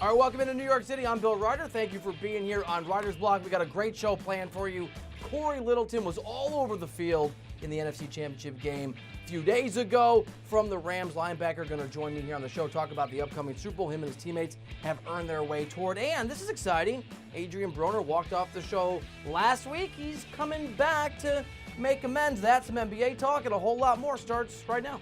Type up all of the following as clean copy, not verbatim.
All right, welcome into New York City. I'm Bill Reiter. Thank you for being here on Reiter's Block. We got a great show planned for you. Cory Littleton was all over the field in the NFC Championship game a few days ago. From the Rams, linebacker going to join me here on the show, talk about the upcoming Super Bowl him and his teammates have earned their way toward. And this is exciting. Adrien Broner walked off the show last week. He's coming back to make amends. That's some NBA talk, and a whole lot more starts right now.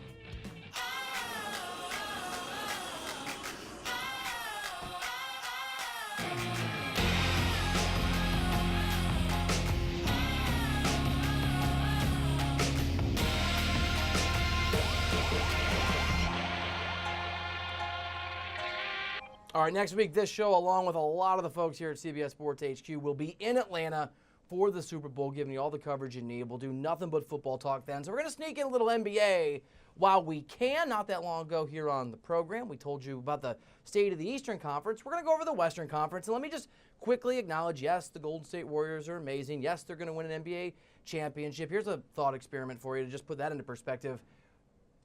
All right, next week, this show, along with a lot of the folks here at CBS Sports HQ, will be in Atlanta for the Super Bowl, giving you all the coverage you need. We'll do nothing but football talk then. So we're going to sneak in a little NBA while we can. Not that long ago here on the program, we told you about the state of the Eastern Conference. We're going to go over the Western Conference. And let me just quickly acknowledge, yes, the Golden State Warriors are amazing. Yes, they're going to win an NBA championship. Here's a thought experiment for you to just put that into perspective.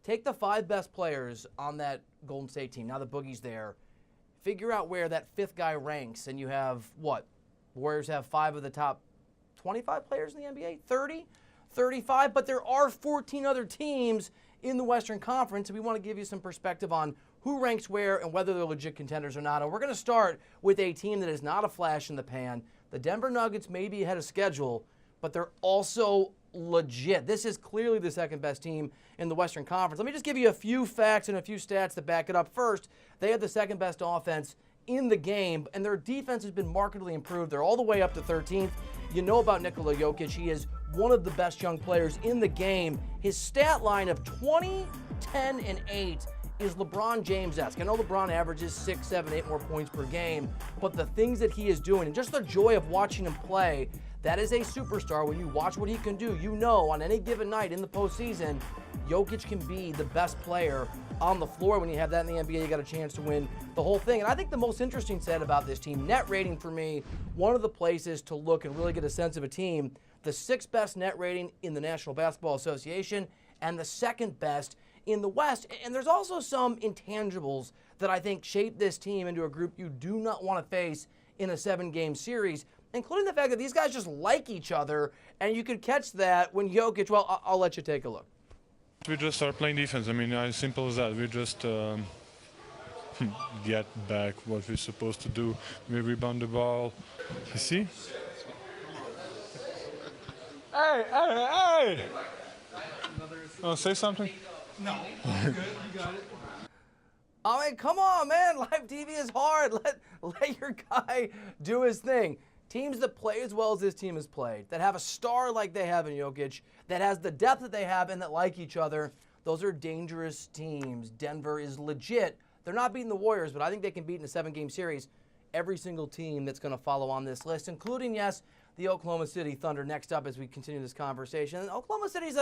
Take the 5 best players on that Golden State team. Now the Boogie's there. Figure out where that 5th guy ranks, and you have, what? Warriors have 5 of the top 25 players in the NBA? 30? 35? But there are 14 other teams in the Western Conference, and we want to give you some perspective on who ranks where and whether they're legit contenders or not. And we're going to start with a team that is not a flash in the pan. The Denver Nuggets may be ahead of schedule, but they're also legit. This is clearly the second best team in the Western Conference. Let me just give you a few facts and a few stats to back it up. First, they have the second best offense in the game, and their defense has been markedly improved. They're all the way up to 13th. You know about Nikola Jokic. He is one of the best young players in the game. His stat line of 20, 10, and 8 is LeBron James-esque. I know LeBron averages 6, 7, 8 more points per game, but the things that he is doing and just the joy of watching him play, that is a superstar. When you watch what he can do, you know on any given night in the postseason, Jokic can be the best player on the floor. When you have that in the NBA, you got a chance to win the whole thing. And I think the most interesting stat about this team, net rating for me, one of the places to look and really get a sense of a team, the 6th best net rating in the National Basketball Association and the 2nd best in the West. And there's also some intangibles that I think shape this team into a group you do not want to face in a 7-game series, including the fact that these guys just like each other, and you could catch that when Jokic, well, I'll let you take a look. We just start playing defense. I mean, as simple as that. We just get back what we're supposed to do. We rebound the ball. You see? Hey, hey, hey! Oh, say something? No, good. You got it. I mean, come on, man. Live TV is hard. Let your guy do his thing. Teams that play as well as this team has played, that have a star like they have in Jokic, that has the depth that they have and that like each other, those are dangerous teams. Denver is legit. They're not beating the Warriors, but I think they can beat in a 7-game series every single team that's going to follow on this list, including, yes, the Oklahoma City Thunder next up as we continue this conversation. And Oklahoma City's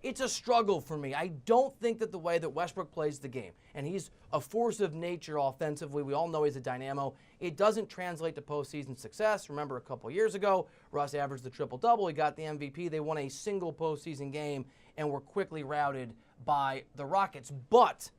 it's a struggle for me. I don't think that the way that Westbrook plays the game, and he's a force of nature offensively, we all know he's a dynamo, it doesn't translate to postseason success. Remember a couple years ago, Russ averaged the triple-double, he got the MVP, they won a single postseason game and were quickly routed by the Rockets. But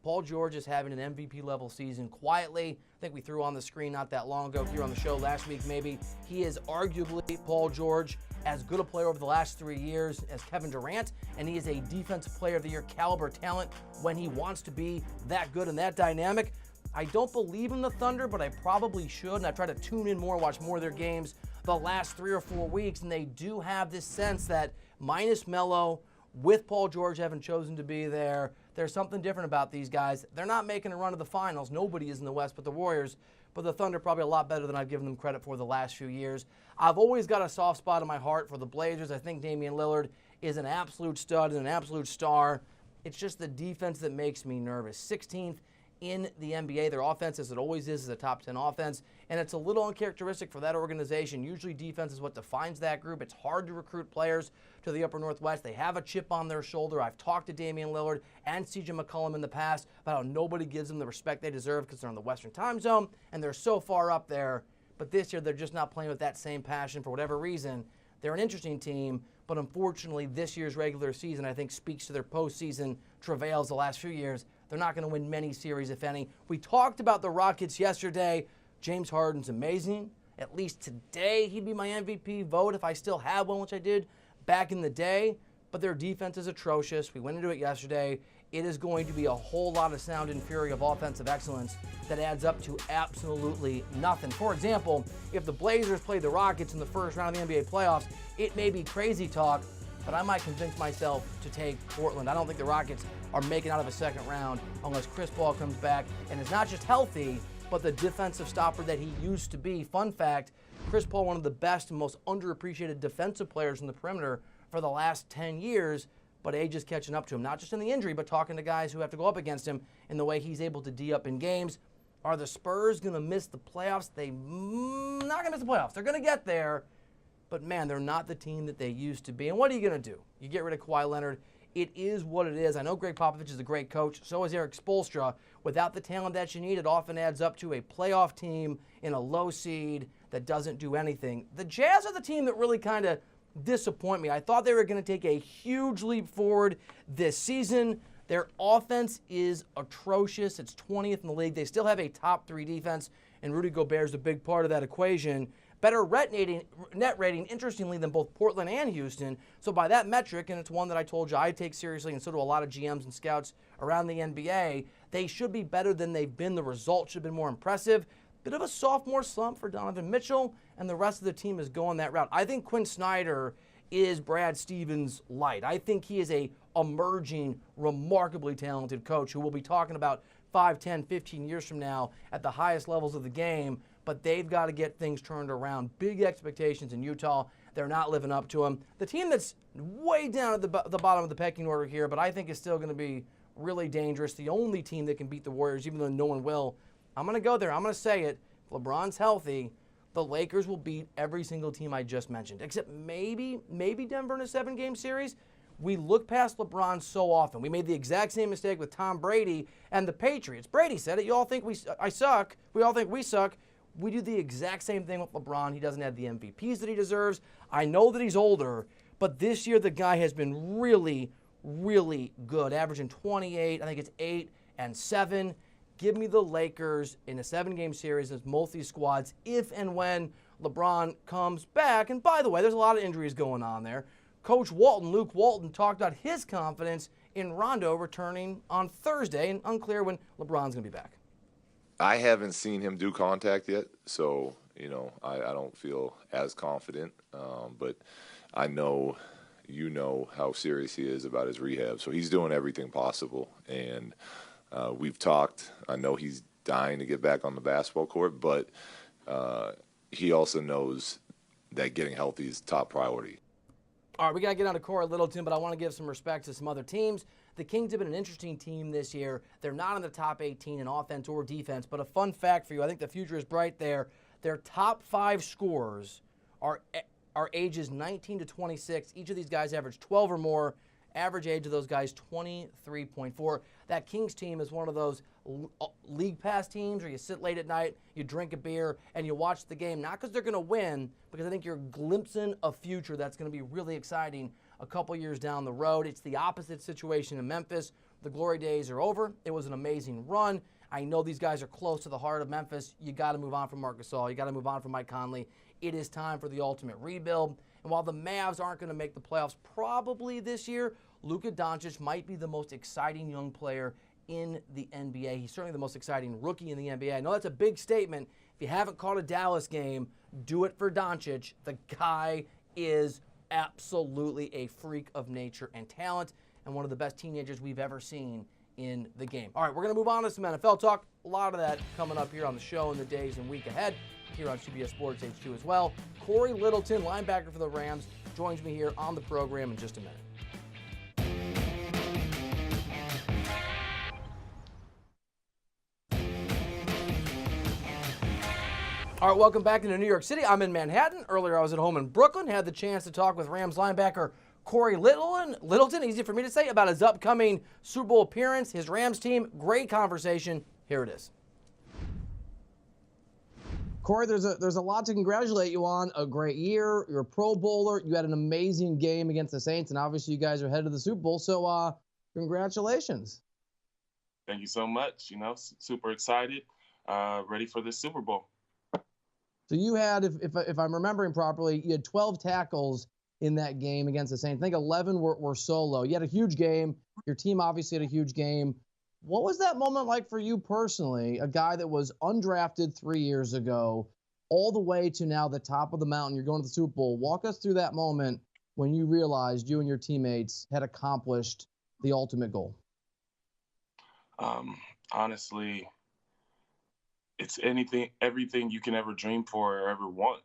Paul George is having an MVP-level season quietly. I think we threw on the screen not that long ago here on the show last week maybe. He is arguably, Paul George, as good a player over the last 3 years as Kevin Durant, and he is a Defensive Player of the Year caliber talent when he wants to be that good and that dynamic. I don't believe in the Thunder, but I probably should, and I try to tune in more, watch more of their games the last 3 or 4 weeks, and they do have this sense that minus Melo, with Paul George having chosen to be there, there's something different about these guys. They're not making a run to the finals. Nobody is in the West but the Warriors. But the Thunder probably a lot better than I've given them credit for the last few years. I've always got a soft spot in my heart for the Blazers. I think Damian Lillard is an absolute stud and an absolute star. It's just the defense that makes me nervous. 16th in the NBA. Their offense, as it always is a top 10 offense, and it's a little uncharacteristic for that organization. Usually defense is what defines that group. It's hard to recruit players to the Upper Northwest. They have a chip on their shoulder. I've talked to Damian Lillard and CJ McCollum in the past about how nobody gives them the respect they deserve because they're in the Western time zone and they're so far up there. But this year they're just not playing with that same passion for whatever reason. They're an interesting team, but unfortunately this year's regular season I think speaks to their postseason travails the last few years. They're not going to win many series, if any. We talked about the Rockets yesterday. James Harden's amazing. At least today, he'd be my MVP vote if I still had one, which I did back in the day. But their defense is atrocious. We went into it yesterday. It is going to be a whole lot of sound and fury of offensive excellence that adds up to absolutely nothing. For example, if the Blazers play the Rockets in the first round of the NBA playoffs, it may be crazy talk, but I might convince myself to take Portland. I don't think the Rockets are making out of a second round unless Chris Paul comes back and is not just healthy, but the defensive stopper that he used to be. Fun fact, Chris Paul, one of the best and most underappreciated defensive players in the perimeter for the last 10 years, but age is catching up to him, not just in the injury, but talking to guys who have to go up against him in the way he's able to D up in games. Are the Spurs going to miss the playoffs? They're not going to miss the playoffs. They're going to get there, but man, they're not the team that they used to be. And what are you going to do? You get rid of Kawhi Leonard. It is what it is. I know Greg Popovich is a great coach. So is Eric Spoelstra. Without the talent that you need, it often adds up to a playoff team in a low seed that doesn't do anything. The Jazz are the team that really kind of disappoint me. I thought they were going to take a huge leap forward this season. Their offense is atrocious. It's 20th in the league. They still have a top 3 defense, and Rudy Gobert is a big part of that equation. Better net rating, interestingly, than both Portland and Houston. So by that metric, and it's one that I told you I take seriously, and so do a lot of GMs and scouts around the NBA, they should be better than they've been. The results should have been more impressive. Bit of a sophomore slump for Donovan Mitchell, and the rest of the team is going that route. I think Quinn Snyder is Brad Stevens light. I think he is a emerging, remarkably talented coach who we'll be talking about 5, 10, 15 years from now at the highest levels of the game, but they've got to get things turned around. Big expectations in Utah. They're not living up to them. The team that's way down at the bottom of the pecking order here, but I think is still going to be really dangerous, the only team that can beat the Warriors, even though no one will. I'm going to go there. I'm going to say it. If LeBron's healthy, the Lakers will beat every single team I just mentioned, except maybe Denver in a 7-game series. We look past LeBron so often. We made the exact same mistake with Tom Brady and the Patriots. Brady said it. You all think I suck. We all think we suck. We do the exact same thing with LeBron. He doesn't have the MVPs that he deserves. I know that he's older, but this year the guy has been really, really good, averaging 28. I think it's 8 and 7. Give me the Lakers in a 7-game series as most of these squads if and when LeBron comes back. And by the way, there's a lot of injuries going on there. Coach Luke Walton, talked about his confidence in Rondo returning on Thursday, and unclear when LeBron's going to be back. I haven't seen him do contact yet, so, I don't feel as confident. But I know how serious he is about his rehab. So he's doing everything possible. And we've talked. I know he's dying to get back on the basketball court, but he also knows that getting healthy is top priority. All right, we got to get on to Cory Littleton, but I want to give some respect to some other teams. The Kings have been an interesting team this year. They're not in the top 18 in offense or defense, but a fun fact for you, I think the future is bright there. Their top 5 scorers are ages 19 to 26. Each of these guys average 12 or more. Average age of those guys, 23.4. That Kings team is one of those league pass teams where you sit late at night, you drink a beer, and you watch the game, not because they're going to win, because I think you're glimpsing a future that's going to be really exciting a couple years down the road. It's the opposite situation in Memphis. The glory days are over. It was an amazing run. I know these guys are close to the heart of Memphis. You got to move on from Marc Gasol. You got to move on from Mike Conley. It is time for the ultimate rebuild. And while the Mavs aren't going to make the playoffs probably this year, Luka Doncic might be the most exciting young player in the NBA. He's certainly the most exciting rookie in the NBA. I know that's a big statement. If you haven't caught a Dallas game, do it for Doncic. The guy is absolutely a freak of nature and talent, and one of the best teenagers we've ever seen in the game. All right, we're going to move on to some NFL talk. A lot of that coming up here on the show in the days and week ahead here on CBS Sports HQ as well. Cory Littleton, linebacker for the Rams, joins me here on the program in just a minute. All right, welcome back into New York City. I'm in Manhattan. Earlier I was at home in Brooklyn. Had the chance to talk with Rams linebacker Cory Littleton, easy for me to say, about his upcoming Super Bowl appearance, his Rams team. Great conversation. Here it is. Cory, there's a lot to congratulate you on. A great year. You're a Pro Bowler. You had an amazing game against the Saints, and obviously you guys are headed to the Super Bowl. So, congratulations. Thank you so much. You know, super excited, ready for this Super Bowl. So you had, if I'm remembering properly, you had 12 tackles in that game against the Saints. I think 11 were solo. You had a huge game. Your team obviously had a huge game. What was that moment like for you personally, a guy that was undrafted 3 years ago, all the way to now the top of the mountain? You're going to the Super Bowl. Walk us through that moment when you realized you and your teammates had accomplished the ultimate goal. Honestly, it's everything you can ever dream for or ever want.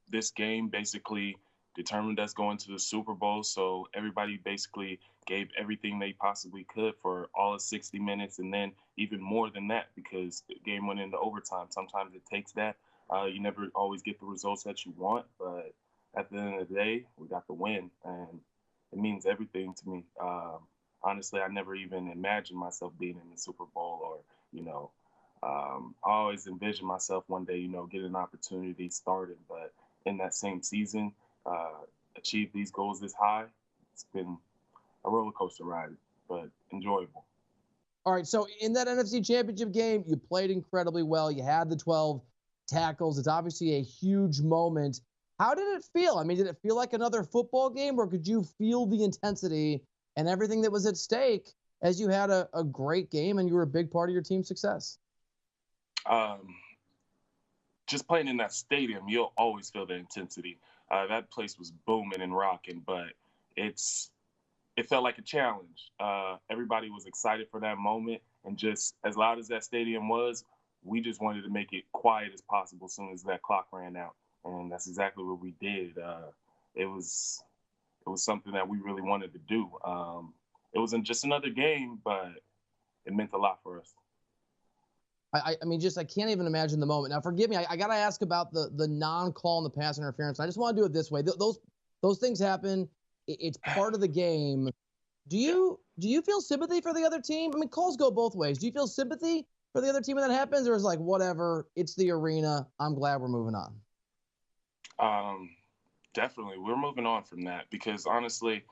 This game basically determined us going to the Super Bowl, so everybody basically gave everything they possibly could for all of 60 minutes, and then even more than that because the game went into overtime. Sometimes it takes that. You never always get the results that you want, but at the end of the day, we got the win, and it means everything to me. Honestly, I never even imagined myself being in the Super Bowl or, you know, I always envisioned myself one day, you know, getting an opportunity starting, but in that same season, achieve these goals this high, it's been a roller coaster ride, but enjoyable. All right, so in that NFC Championship game, you played incredibly well. You had the 12 tackles. It's obviously a huge moment. How did it feel? I mean, did it feel like another football game, or could you feel the intensity and everything that was at stake as you had a great game and you were a big part of your team's success? Just playing in that stadium, you'll always feel the intensity. That place was booming and rocking, but it felt like a challenge. Everybody was excited for that moment, and just as loud as that stadium was, we just wanted to make it quiet as possible as soon as that clock ran out, and that's exactly what we did. It was something that we really wanted to do. It wasn't just another game, but it meant a lot for us. I mean, just I can't even imagine the moment. Now, forgive me. I got to ask about the non-call and the pass interference. I just want to do it this way. Those things happen. It's part of the game. Do you feel sympathy for the other team? I mean, calls go both ways. Do you feel sympathy for the other team when that happens, or is it like whatever? It's the arena. I'm glad we're moving on. Definitely, we're moving on from that because honestly,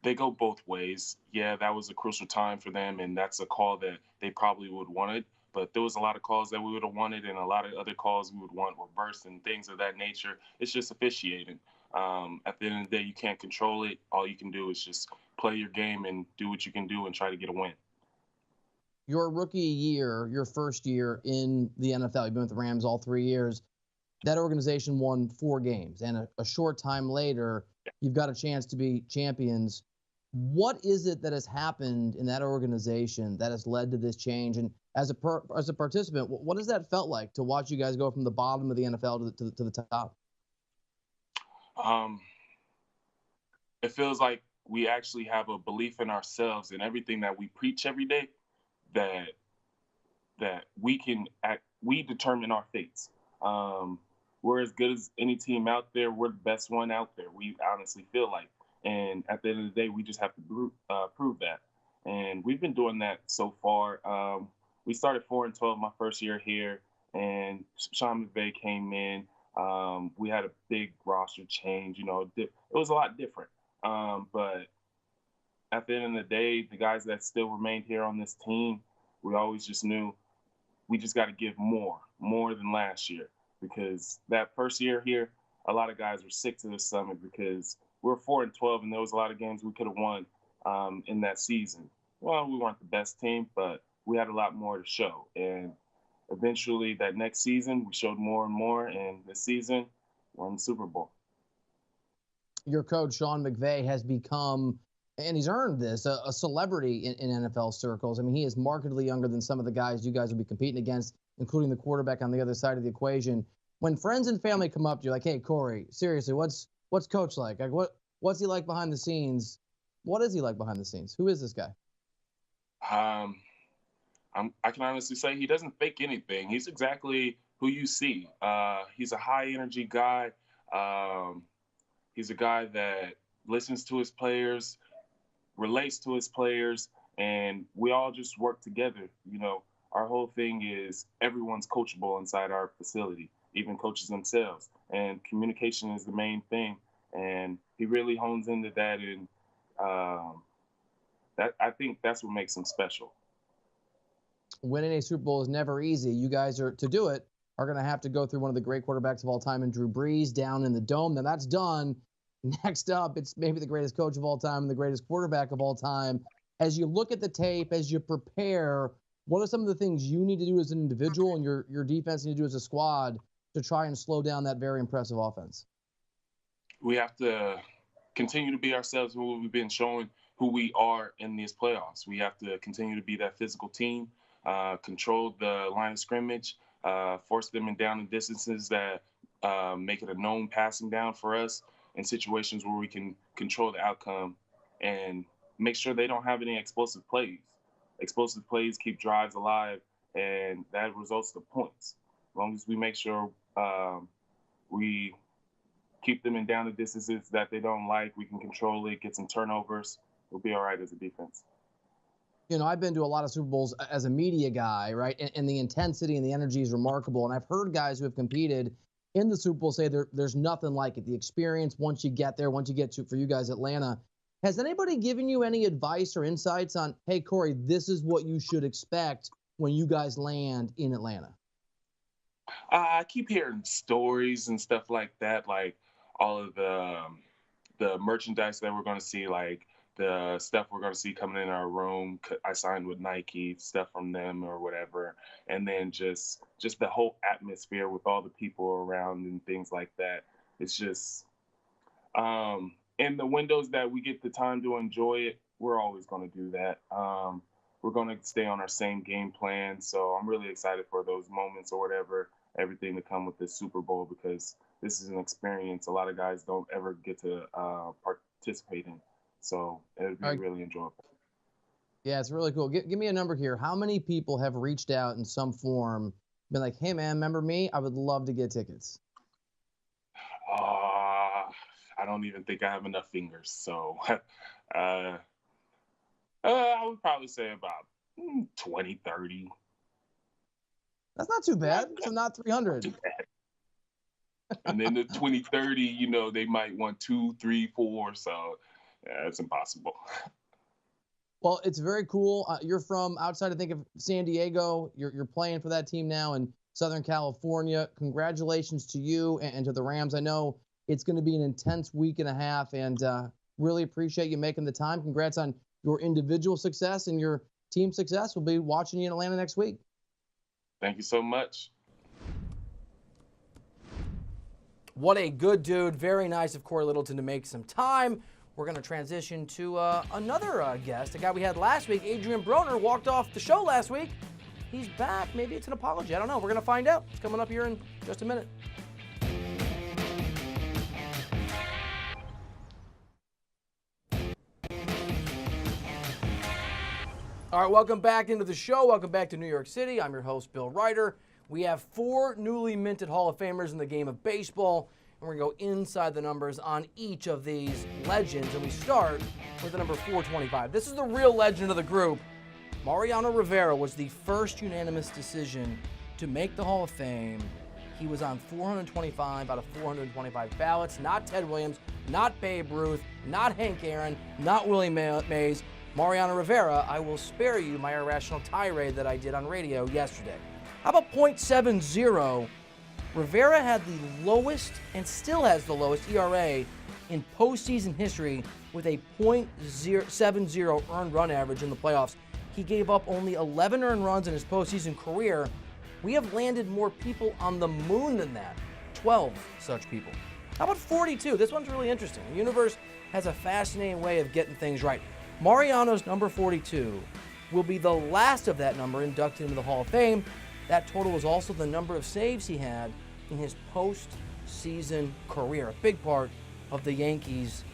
they go both ways. Yeah, that was a crucial time for them, and that's a call that they probably would wanted. But there was a lot of calls that we would have wanted, and a lot of other calls we would want reversed and things of that nature. It's just officiating. At the end of the day, you can't control it. All you can do is just play your game and do what you can do and try to get a win. Your rookie year, your first year in the NFL, you've been with the Rams all 3 years. That organization won 4 games, and a short time later, you've got a chance to be champions. What is it that has happened in that organization that has led to this change? And as a participant, what has that felt like to watch you guys go from the bottom of the NFL to the top? Um, it feels like we actually have a belief in ourselves and everything that we preach every day that we can act, we determine our fates. We're as good as any team out there. We're the best one out there. We honestly feel like, and at the end of the day, we just have to prove that. And we've been doing that so far. We started 4-12 my first year here, and Sean McVay came in. We had a big roster change. You know, it was a lot different. But at the end of the day, the guys that still remained here on this team, we always just knew we just got to give more than last year. Because that first year here, a lot of guys were sick to the stomach because we were 4-12, and there was a lot of games we could have won in that season. Well, we weren't the best team, but we had a lot more to show. And eventually, that next season, we showed more and more. And this season, won the Super Bowl. Your coach, Sean McVay, has become, and he's earned this, a celebrity in NFL circles. I mean, he is markedly younger than some of the guys you guys will be competing against, including the quarterback on the other side of the equation. When friends and family come up to you like, "Hey, Cory, seriously, what's Coach like? Like, what's he like behind the scenes? What is he like behind the scenes? Who is this guy?" I can honestly say he doesn't fake anything. He's exactly who you see. He's a high energy guy. He's a guy that listens to his players, relates to his players, and we all just work together. You know, our whole thing is everyone's coachable inside our facility, even coaches themselves. And communication is the main thing. And he really hones into that, and that I think that's what makes him special. winning a Super Bowl is never easy. You guys are to do it are going to have to go through one of the great quarterbacks of all time in Drew Brees down in the Dome. Now that's done. Next up, it's maybe the greatest coach of all time and the greatest quarterback of all time. As you look at the tape, as you prepare, what are some of the things you need to do as an individual and your defense need to do as a squad to try and slow down that very impressive offense? We have to continue to be ourselves, who we've been showing who we are in these playoffs. We have to continue to be that physical team, control the line of scrimmage, force them in down and distances that make it a known passing down for us in situations where we can control the outcome and make sure they don't have any explosive plays. Explosive plays keep drives alive, and that results to points. As long as we make sure we keep them in down and distances that they don't like, we can control it, get some turnovers, we'll be all right as a defense. You know, I've been to a lot of Super Bowls as a media guy, right? And the intensity and the energy is remarkable. And I've heard guys who have competed in the Super Bowl say there's nothing like it. The experience once you get there, once you get to, for you guys, Atlanta. Has anybody given you any advice or insights on, hey, Cory, this is what you should expect when you guys land in Atlanta? I keep hearing stories and stuff like that, like all of the merchandise that we're going to see, like the stuff we're going to see coming in our room. I signed with Nike, stuff from them or whatever. And then just the whole atmosphere with all the people around and things like that. It's just, in the windows that we get the time to enjoy it, we're always going to do that. We're going to stay on our same game plan. So I'm really excited for those moments or whatever, everything to come with this Super Bowl, because this is an experience a lot of guys don't ever get to participate in. So it'll be really enjoyable. Yeah, it's really cool. Give me a number here. How many people have reached out in some form, been like, hey, man, remember me? I would love to get tickets. I don't even think I have enough fingers. So I would probably say about 20, 30. That's not too bad. So not 300. And then the 20, 30, you know, they might want 2, 3, 4. So yeah, it's impossible. Well, it's very cool. You're from outside, I think, of San Diego. You're playing for that team now in Southern California. Congratulations to you and to the Rams. I know it's going to be an intense week and a half, and really appreciate you making the time. Congrats on your individual success and your team success. We'll be watching you in Atlanta next week. Thank you so much. What a good dude. Very nice of Cory Littleton to make some time. We're going to transition to another guest, a guy we had last week. Adrien Broner walked off the show last week. He's back. Maybe it's an apology. I don't know. We're going to find out. It's coming up here in just a minute. All right, welcome back into the show. Welcome back to New York City. I'm your host, Bill Reiter. We have 4 newly minted Hall of Famers in the game of baseball, and we're going to go inside the numbers on each of these legends, and we start with the number 425. This is the real legend of the group. Mariano Rivera was the first unanimous decision to make the Hall of Fame. He was on 425 out of 425 ballots. Not Ted Williams, not Babe Ruth, not Hank Aaron, not Willie Mays. Mariano Rivera, I will spare you my irrational tirade that I did on radio yesterday. How about .70? Rivera had the lowest and still has the lowest ERA in postseason history with a .70 earned run average in the playoffs. He gave up only 11 earned runs in his postseason career. We have landed more people on the moon than that, 12 such people. How about 42? This one's really interesting. The universe has a fascinating way of getting things right. Mariano's number 42 will be the last of that number inducted into the Hall of Fame. That total was also the number of saves he had in his postseason career. A big part of the Yankees'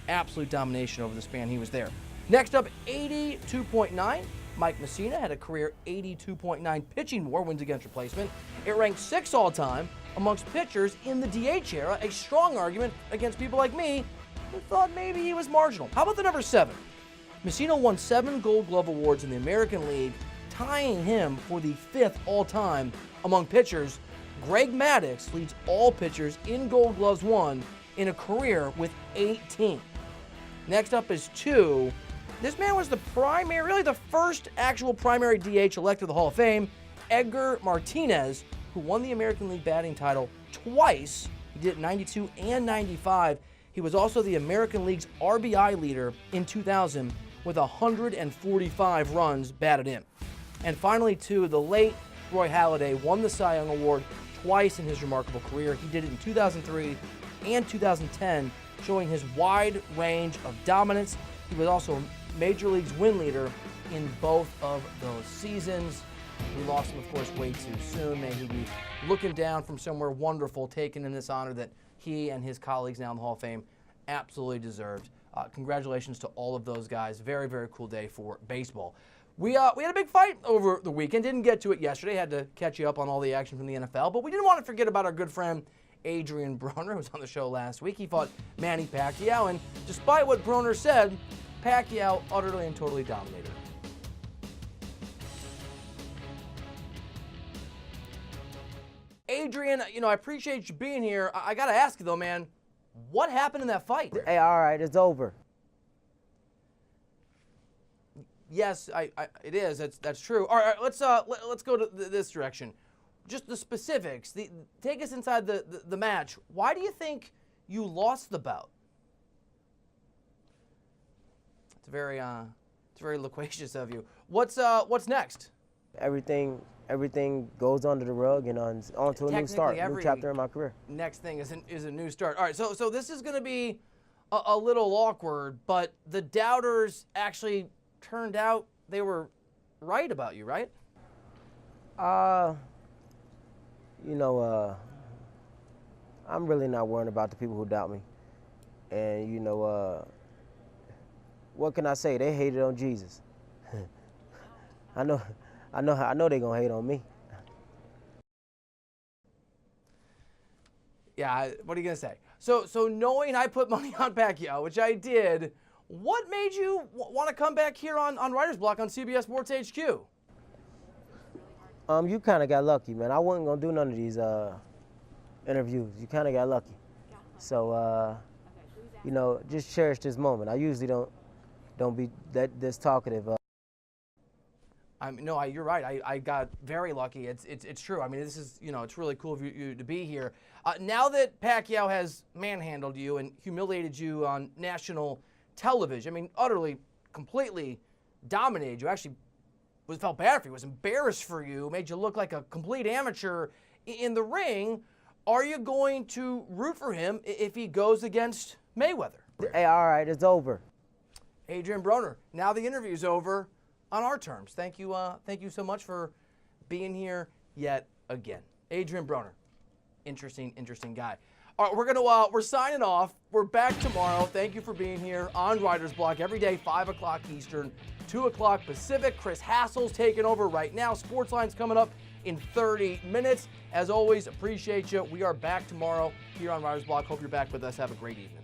absolute domination over the span he was there. Next up, 82.9. Mike Mussina had a career 82.9 pitching WAR, wins against replacement. It ranked 6th all-time amongst pitchers in the DH era, a strong argument against people like me who thought maybe he was marginal. How about the number 7? Mussina won 7 Gold Glove awards in the American League, tying him for the 5th all-time among pitchers. Greg Maddux leads all pitchers in Gold Gloves won in a career with 18. Next up is 2. This man was the first actual primary DH elected to the Hall of Fame, Edgar Martinez, who won the American League batting title twice. He did it in 92 and 95. He was also the American League's RBI leader in 2000 with 145 runs batted in. And finally, too, the late Roy Halladay won the Cy Young Award twice in his remarkable career. He did it in 2003 and 2010, showing his wide range of dominance. He was also Major League's win leader in both of those seasons. We lost him, of course, way too soon. May he be looking down from somewhere wonderful, taking in this honor that he and his colleagues now in the Hall of Fame absolutely deserved. Congratulations to all of those guys. Very, very cool day for baseball. We had a big fight over the weekend. Didn't get to it yesterday. Had to catch you up on all the action from the NFL. But we didn't want to forget about our good friend Adrien Broner, who was on the show last week. He fought Manny Pacquiao, and despite what Broner said, Pacquiao utterly and totally dominated. Adrien, I appreciate you being here. I got to ask you, though, man, what happened in that fight? Hey, all right, it's over. Yes, it is. That's true. All right, let's go to this direction. Just the specifics. Take us inside the match. Why do you think you lost the bout? It's very loquacious of you. What's next? Everything goes under the rug and on to a new start, new chapter in my career. Next thing is a new start. All right, so this is going to be a little awkward, but the doubters actually turned out they were right about you, right? I'm really not worrying about the people who doubt me. And, what can I say? They hated on Jesus. I know they're going to hate on me. Yeah, what are you going to say? So knowing I put money on Pacquiao, which I did, what made you want to come back here on Writer's Block on CBS Sports HQ? You kind of got lucky, man. I wasn't going to do none of these interviews. You kind of got lucky. So, just cherish this moment. I usually don't be this talkative. No, you're right. I got very lucky. It's true. I mean, this is, it's really cool of you to be here. Now that Pacquiao has manhandled you and humiliated you on national television, I mean, utterly, completely dominated you. Actually, felt bad for you. Was embarrassed for you. Made you look like a complete amateur in the ring. Are you going to root for him if he goes against Mayweather? Hey, all right, it's over. Adrien Broner, now the interview's over on our terms. Thank you so much for being here yet again. Adrien Broner, interesting guy. All right, we're signing off. We're back tomorrow. Thank you for being here on Writer's Block every day, 5 o'clock Eastern, 2 o'clock Pacific. Chris Hassel's taking over right now. Sportsline's coming up in 30 minutes. As always, appreciate you. We are back tomorrow here on Writer's Block. Hope you're back with us. Have a great evening.